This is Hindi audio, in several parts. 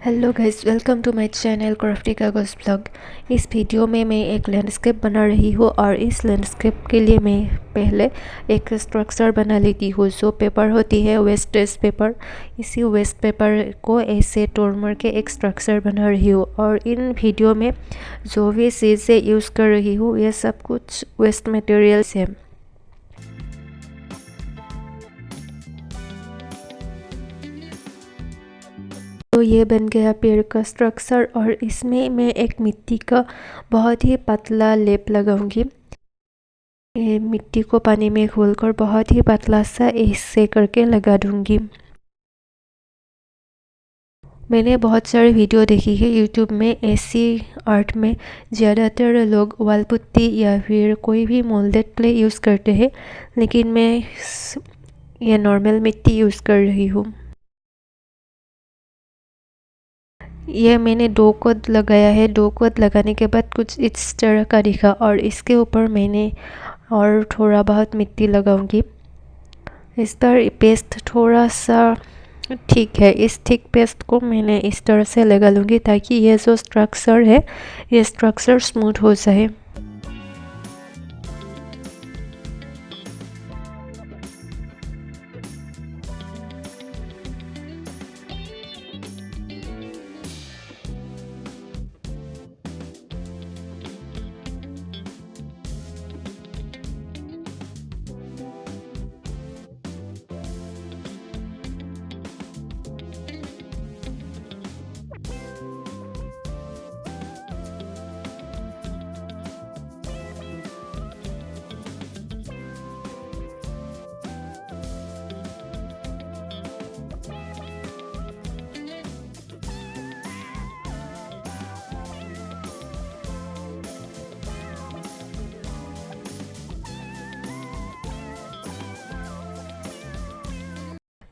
Hello guys, welcome to my channel crafty Kagaz blog. इस वीडियो में मैं एक लैंडस्केप बना रही हूँ और इस लैंडस्केप के लिए मैं पहले एक स्ट्रक्चर बना लेती हूँ। जो पेपर होती है वेस्टेज पेपर, इसी वेस्ट पेपर को ऐसे तोड़ मर के एक स्ट्रक्चर बना रही हूँ। और इन वीडियो में जो भी चीज़ें यूज़ कर रही हूँ ये सब कुछ वेस्ट मटेरियल्स है। तो ये बन गया पेड़ का स्ट्रक्चर और इसमें मैं एक मिट्टी का बहुत ही पतला लेप लगाऊंगी। ये मिट्टी को पानी में घोलकर बहुत ही पतला सा ऐसे करके लगा दूंगी। मैंने बहुत सारे वीडियो देखी है यूट्यूब में। ऐसी आर्ट में ज़्यादातर लोग वाल पुट्टी या फिर कोई भी मोल्डेड क्ले यूज़ करते हैं, लेकिन मैं ये नॉर्मल मिट्टी यूज़ कर रही हूँ। ये मैंने 2 कोट लगाया है। 2 कोट लगाने के बाद कुछ इस तरह का दिखा और इसके ऊपर मैंने और थोड़ा बहुत मिट्टी लगाऊंगी। इस पर पेस्ट थोड़ा सा ठीक है। इस थिक पेस्ट को मैंने इस तरह से लगा लूँगी ताकि ये जो स्ट्रक्चर है ये स्ट्रक्चर स्मूथ हो जाए।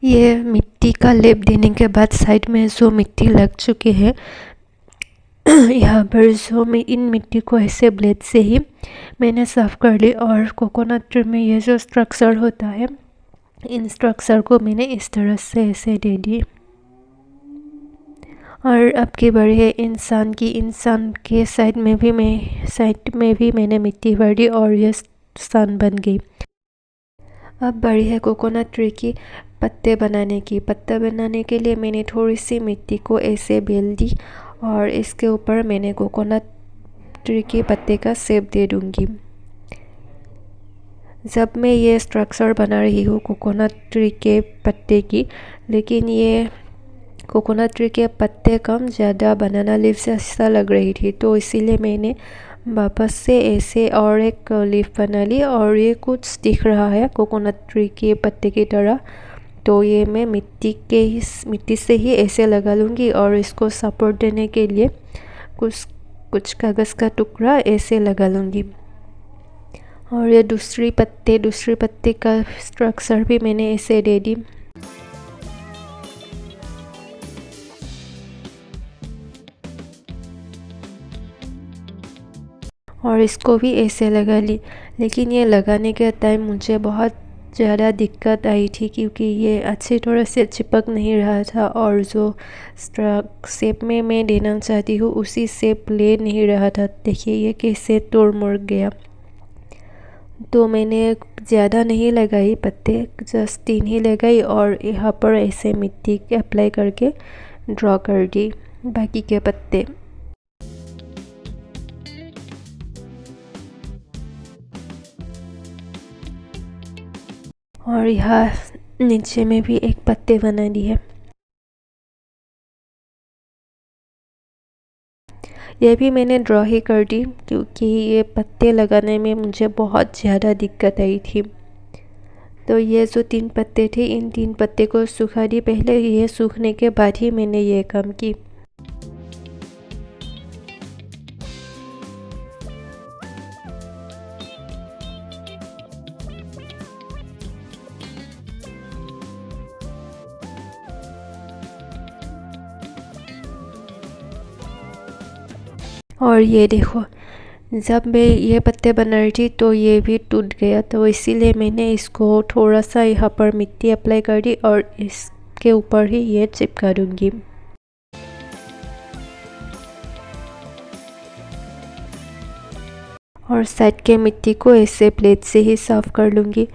ये मिट्टी का लेप देने के बाद साइड में जो मिट्टी लग चुके हैं यहाँ पर जो मैं इन मिट्टी को ऐसे ब्लेड से ही मैंने साफ कर ली। और कोकोनट ट्री में ये जो स्ट्रक्चर होता है इन स्ट्रक्चर को मैंने इस तरह से ऐसे दे दी। और अब की बारी है इंसान की। इंसान के साइड में भी मैंने मिट्टी भर दी और ये सन बन गई। अब बारी है कोकोनट ट्री की पत्ते बनाने की। पत्ता बनाने के लिए मैंने थोड़ी सी मिट्टी को ऐसे बेल दी और इसके ऊपर मैंने कोकोनट ट्री के पत्ते का शेप दे दूंगी। जब मैं ये स्ट्रक्चर बना रही हूँ कोकोनट ट्री के पत्ते की, लेकिन ये कोकोनट ट्री के पत्ते कम ज़्यादा बनाना लीफ जैसा लग रही थी, तो इसीलिए मैंने वापस से ऐसे और एक लीफ बना ली और ये कुछ दिख रहा है कोकोनट ट्री के पत्ते की तरह। तो ये मैं मिट्टी से ही ऐसे लगा लूँगी और इसको सपोर्ट देने के लिए कुछ कागज़ का टुकड़ा ऐसे लगा लूँगी। और ये दूसरी पत्ते का स्ट्रक्चर भी मैंने ऐसे दे दी। और इसको भी ऐसे लगा ली, लेकिन ये लगाने के टाइम मुझे बहुत ज़्यादा दिक्कत आई थी क्योंकि ये अच्छी तरह से चिपक नहीं रहा था और जो शेप में मैं देना चाहती हूँ उसी शेप ले नहीं रहा था। देखिए ये कैसे तोड़ मोड़ गया। तो मैंने ज़्यादा नहीं लगाई पत्ते, जस्ट 3 ही लगाई और यहाँ पर ऐसे मिट्टी अप्लाई करके ड्रॉ कर दी बाकी के पत्ते। और यहाँ नीचे में भी एक पत्ते बना दी है। ये भी मैंने ड्रॉ ही कर दी क्योंकि ये पत्ते लगाने में मुझे बहुत ज़्यादा दिक्कत आई थी। तो ये जो 3 पत्ते थे इन 3 पत्ते को सुखा दी पहले। ये सूखने के बाद ही मैंने ये काम की। और ये देखो, जब मैं ये पत्ते बना रही थी तो ये भी टूट गया, तो इसीलिए मैंने इसको थोड़ा सा यहाँ पर मिट्टी अप्लाई कर दी और इसके ऊपर ही ये चिपका दूँगी। और साइड के मिट्टी को ऐसे प्लेट से ही साफ़ कर लूँगी।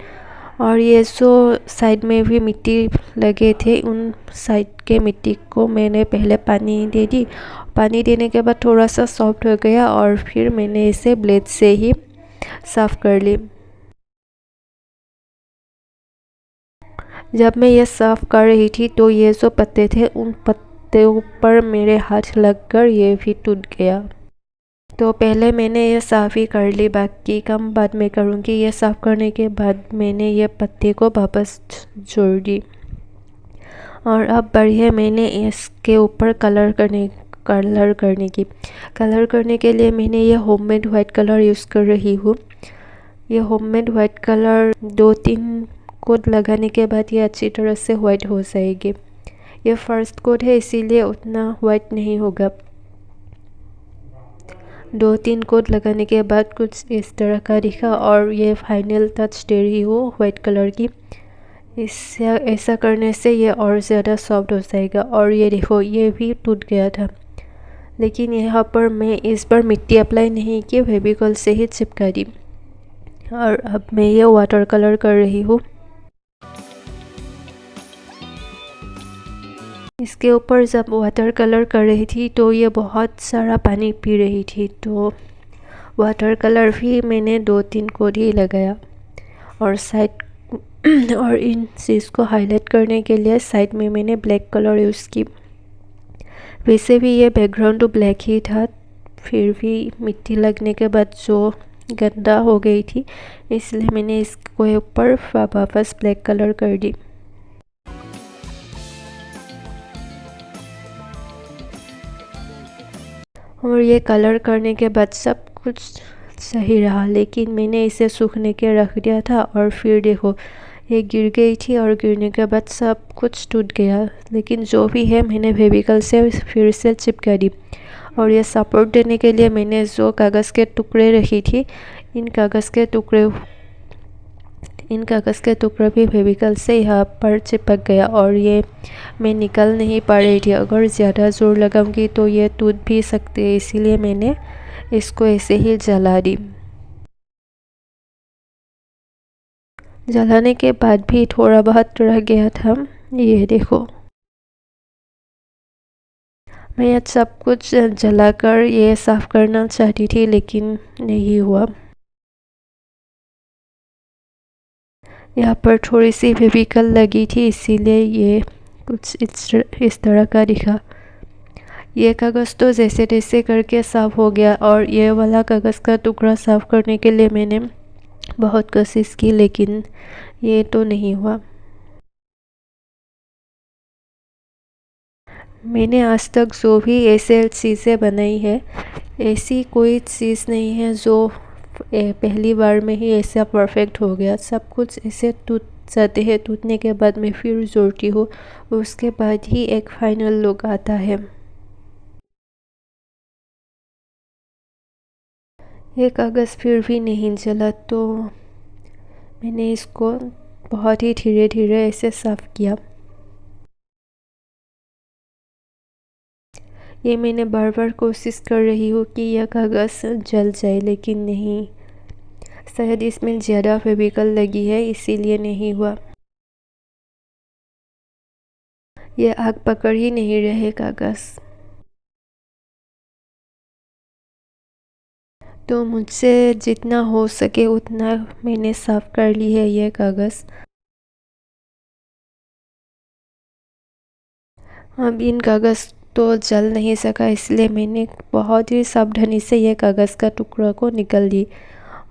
और ये जो साइड में भी मिट्टी लगे थे, उन साइड के मिट्टी को मैंने पहले पानी दे दी। पानी देने के बाद थोड़ा सा सॉफ्ट हो गया और फिर मैंने इसे ब्लेड से ही साफ़ कर ली। जब मैं ये साफ़ कर रही थी तो ये जो पत्ते थे, उन पत्तों पर मेरे हाथ लगकर ये भी टूट गया। तो पहले मैंने ये साफ़ ही कर ली, बाकी काम बाद में करूँगी। ये साफ़ करने के बाद मैंने ये पत्ते को वापस जोड़ दी। और अब बढ़िया मैंने इसके ऊपर कलर करने के लिए मैंने ये होममेड वाइट कलर यूज़ कर रही हूँ। ये होममेड वाइट कलर 2-3 कोट लगाने के बाद ये अच्छी तरह से वाइट हो जाएगी। ये फर्स्ट कोट है इसीलिए उतना वाइट नहीं होगा। 2-3 कोट लगाने के बाद कुछ इस तरह का दिखा और ये फाइनल टच दे रही हूँ वाइट कलर की। इससे ऐसा करने से ये और ज़्यादा सॉफ्ट हो जाएगा। और ये देखो, ये भी टूट गया था, लेकिन यहाँ पर मैं इस बार मिट्टी अप्लाई नहीं की, फेविकॉल से ही चिपका दी। और अब मैं ये वाटर कलर कर रही हूँ। इसके ऊपर जब वाटर कलर कर रही थी तो ये बहुत सारा पानी पी रही थी, तो वाटर कलर भी मैंने 2-3 कोट ही लगाया। और साइड और इन चीज़ को हाईलाइट करने के लिए साइड में मैंने ब्लैक कलर यूज़ की। वैसे भी ये बैकग्राउंड तो ब्लैक ही था, फिर भी मिट्टी लगने के बाद जो गंदा हो गई थी, इसलिए मैंने इसके ऊपर वापस ब्लैक कलर कर दी। और ये कलर करने के बाद सब कुछ सही रहा, लेकिन मैंने इसे सूखने के रख दिया था और फिर देखो ये गिर गई थी और गिरने के बाद सब कुछ टूट गया। लेकिन जो भी है मैंने फेविकॉल से फिर से चिपका दी। और ये सपोर्ट देने के लिए मैंने जो कागज़ के टुकड़े रखी थी, इन कागज़ के टुकड़े भी फेविकॉल से यहाँ पर चिपक गया और ये मैं निकाल नहीं पा रही थी। अगर ज़्यादा ज़ोर लगाऊंगी तो ये टूट भी सकते हैं, इसीलिए मैंने इसको ऐसे ही जला दी। जलाने के बाद भी थोड़ा बहुत रह गया था, ये देखो। मैं ये सब कुछ जलाकर ये साफ़ करना चाहती थी, लेकिन नहीं हुआ। यहाँ पर थोड़ी सी फेविकॉल लगी थी, इसीलिए ये कुछ इस तरह का दिखा। ये कागज़ तो जैसे तैसे करके साफ़ हो गया। और ये वाला कागज़ का टुकड़ा साफ़ करने के लिए मैंने बहुत कोशिश की, लेकिन ये तो नहीं हुआ। मैंने आज तक जो भी ऐसे चीज़ें बनाई है, ऐसी कोई चीज़ नहीं है जो पहली बार में ही ऐसा परफेक्ट हो गया। सब कुछ ऐसे टूट जाते हैं, टूटने के बाद मैं फिर जोड़ती हूँ, उसके बाद ही एक फाइनल लुक आता है। ये कागज़ फिर भी नहीं जला, तो मैंने इसको बहुत ही धीरे धीरे ऐसे साफ़ किया। ये मैंने बार बार कोशिश कर रही हूँ कि यह कागज़ जल जाए, लेकिन नहीं, शायद इसमें ज़्यादा फेविकॉल लगी है इसीलिए नहीं हुआ। ये आग पकड़ ही नहीं रहे कागज़। तो मुझसे जितना हो सके उतना मैंने साफ़ कर ली है ये कागज़। अब इन कागज़ तो जल नहीं सका, इसलिए मैंने बहुत ही सावधानी से ये कागज़ का टुकड़ा को निकाल दी।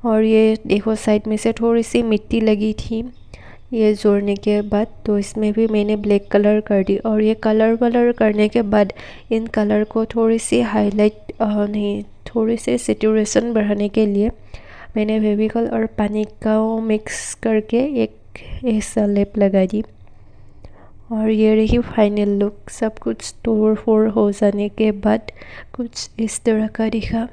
और ये देखो, साइड में से थोड़ी सी मिट्टी लगी थी ये जोड़ने के बाद, तो इसमें भी मैंने ब्लैक कलर कर दी। और ये कलर वलर करने के बाद इन कलर को थोड़ी सी हाईलाइट नहीं, थोड़ी सी सैचुरेशन बढ़ाने के लिए मैंने फेविकॉल और पानी का मिक्स करके एक ऐसा लेप लगा दी। और ये रही फाइनल लुक। सब कुछ तोड़ फोड़ हो जाने के बाद कुछ इस तरह का दिखा।